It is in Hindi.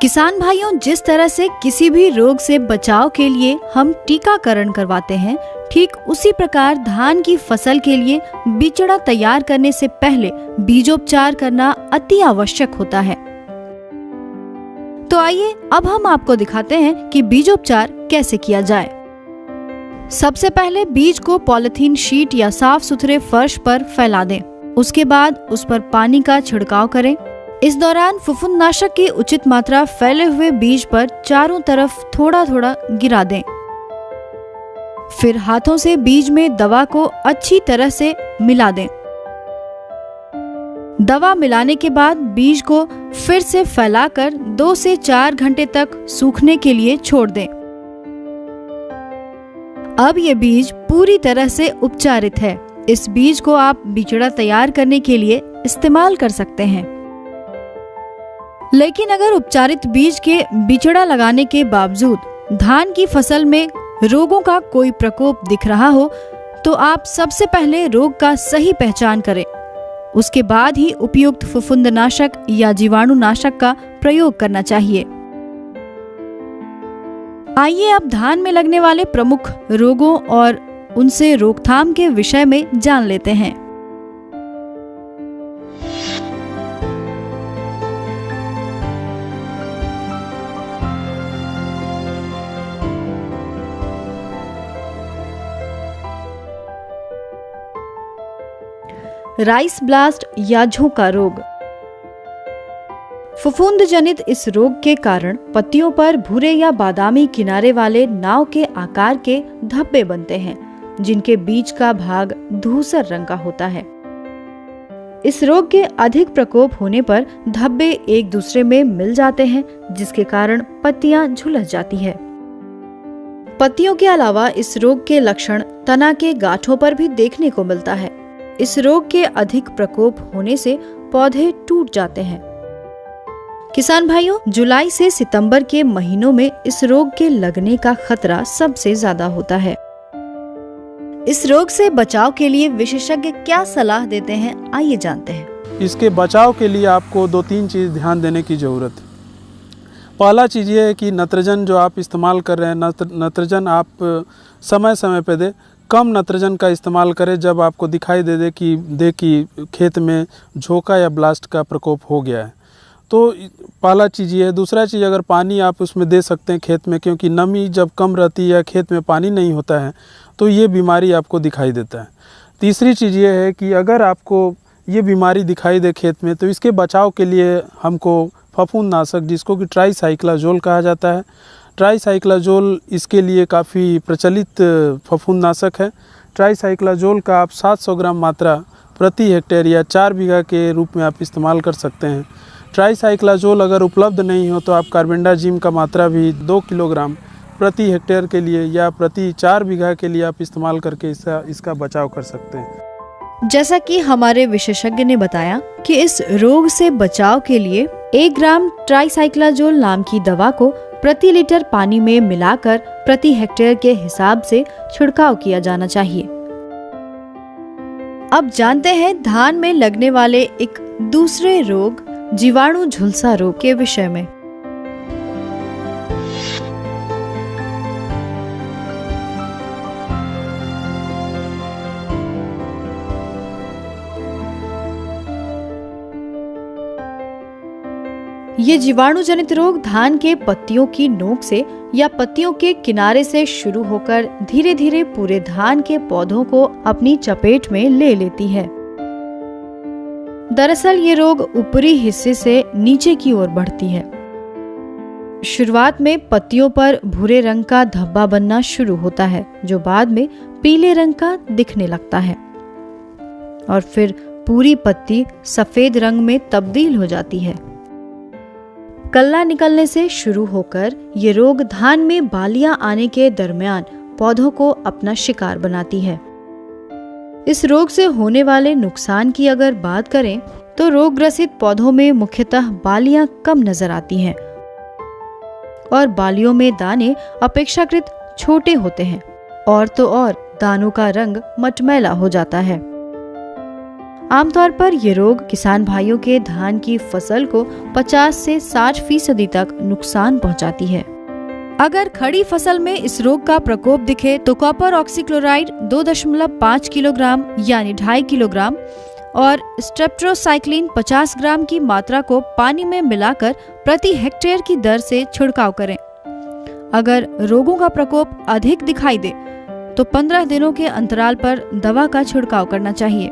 किसान भाइयों, जिस तरह से किसी भी रोग से बचाव के लिए हम टीकाकरण करवाते हैं, ठीक उसी प्रकार धान की फसल के लिए बिचड़ा तैयार करने से पहले बीजोपचार करना अति आवश्यक होता है। तो आइए अब हम आपको दिखाते हैं कि बीजोपचार कैसे किया जाए। सबसे पहले बीज को पॉलिथीन शीट या साफ सुथरे फर्श पर फैला दें। उसके बाद उस पर पानी का छिड़काव करें। इस दौरान फफूंदनाशक की उचित मात्रा फैले हुए बीज पर चारों तरफ थोड़ा थोड़ा गिरा दें। फिर हाथों से बीज में दवा को अच्छी तरह से मिला दें। दवा मिलाने के बाद बीज को फिर से फैलाकर 2 से 4 घंटे तक सूखने के लिए छोड़ दें। अब ये बीज पूरी तरह से उपचारित है। इस बीज को आप बिचड़ा तैयार करने के लिए इस्तेमाल कर सकते हैं। लेकिन अगर उपचारित बीज के बिचड़ा लगाने के बावजूद धान की फसल में रोगों का कोई प्रकोप दिख रहा हो, तो आप सबसे पहले रोग का सही पहचान करें। उसके बाद ही उपयुक्त फफूंदनाशक या जीवाणुनाशक का प्रयोग करना चाहिए। आइए अब धान में लगने वाले प्रमुख रोगों और उनसे रोकथाम के विषय में जान लेते हैं। राइस ब्लास्ट या झोंका रोग। फफूंद जनित इस रोग के कारण पत्तियों पर भूरे या बादामी किनारे वाले नाव के आकार के धब्बे बनते हैं, जिनके बीच का भाग धूसर रंग का होता है। इस रोग के अधिक प्रकोप होने पर धब्बे एक दूसरे में मिल जाते हैं, जिसके कारण पत्तियां झुलस जाती है। पत्तियों के अलावा इस रोग के लक्षण तना के गांठों पर भी देखने को मिलता है। इस रोग के अधिक प्रकोप होने से पौधे टूट जाते हैं। किसान भाइयों, जुलाई से सितंबर के महीनों में इस रोग के लगने का खतरा सबसे ज्यादा होता है। इस रोग से बचाव के लिए विशेषज्ञ क्या सलाह देते हैं, आइए जानते हैं। इसके बचाव के लिए आपको 2-3 चीज ध्यान देने की जरूरत है। पहला चीज ये है कि नत्रजन जो आप इस्तेमाल कर रहे हैं, नत्रजन आप समय समय पे दें। कम नत्रजन का इस्तेमाल करें जब आपको दिखाई दे कि खेत में झोंका या ब्लास्ट का प्रकोप हो गया है। तो पहला चीज़ ये है। दूसरा चीज़, अगर पानी आप उसमें दे सकते हैं खेत में, क्योंकि नमी जब कम रहती है या खेत में पानी नहीं होता है तो ये बीमारी आपको दिखाई देता है। तीसरी चीज़ ये है कि अगर आपको ये बीमारी दिखाई दे खेत में, तो इसके बचाव के लिए हमको फफूंदनाशक, जिसको कि ट्राइसाइक्लाजोल कहा जाता है, ट्राइसाइक्लाजोल इसके लिए काफ़ी प्रचलित फफूंदनाशक है। ट्राइसाइक्लाजोल का आप 700 ग्राम मात्रा प्रति हेक्टेयर या 4 बीघा के रूप में आप इस्तेमाल कर सकते हैं। ट्राइसाइक्लाजोल अगर उपलब्ध नहीं हो तो आप कार्बेंडाजिम का मात्रा भी 2 किलोग्राम प्रति हेक्टेयर के लिए या प्रति 4 बीघा के लिए आप इस्तेमाल करके इसका बचाव कर सकते हैं। जैसा कि हमारे विशेषज्ञ ने बताया कि इस रोग से बचाव के लिए 1 ग्राम ट्राइसाइक्लाजोल नाम की दवा को प्रति लीटर पानी में मिलाकर प्रति हेक्टेयर के हिसाब से छिड़काव किया जाना चाहिए। अब जानते हैं धान में लगने वाले एक दूसरे रोग, जीवाणु झुलसा रोग के विषय में। ये जीवाणु जनित रोग धान के पत्तियों की नोक से या पत्तियों के किनारे से शुरू होकर धीरे धीरे पूरे धान के पौधों को अपनी चपेट में ले लेती है। दरअसल ये रोग ऊपरी हिस्से से नीचे की ओर बढ़ती है। शुरुआत में पत्तियों पर भूरे रंग का धब्बा बनना शुरू होता है, जो बाद में पीले रंग का दिखने लगता है और फिर पूरी पत्ती सफेद रंग में तब्दील हो जाती है। कल्ला निकलने से शुरू होकर ये रोग धान में बालियां आने के दरमियान पौधों को अपना शिकार बनाती है। इस रोग से होने वाले नुकसान की अगर बात करें तो रोग ग्रसित पौधों में मुख्यतः बालियां कम नजर आती हैं और बालियों में दाने अपेक्षाकृत छोटे होते हैं और तो और दानों का रंग मटमैला हो जाता है। आमतौर पर ये रोग किसान भाइयों के धान की फसल को 50 से 60% तक नुकसान पहुंचाती है। अगर खड़ी फसल में इस रोग का प्रकोप दिखे तो कॉपर ऑक्सीक्लोराइड 2.5 किलोग्राम यानी 2.5 किलोग्राम और स्ट्रेप्टोसाइक्लिन 50 ग्राम की मात्रा को पानी में मिलाकर प्रति हेक्टेयर की दर से छिड़काव करें। अगर रोगों का प्रकोप अधिक दिखाई दे तो 15 दिनों के अंतराल पर दवा का छिड़काव करना चाहिए।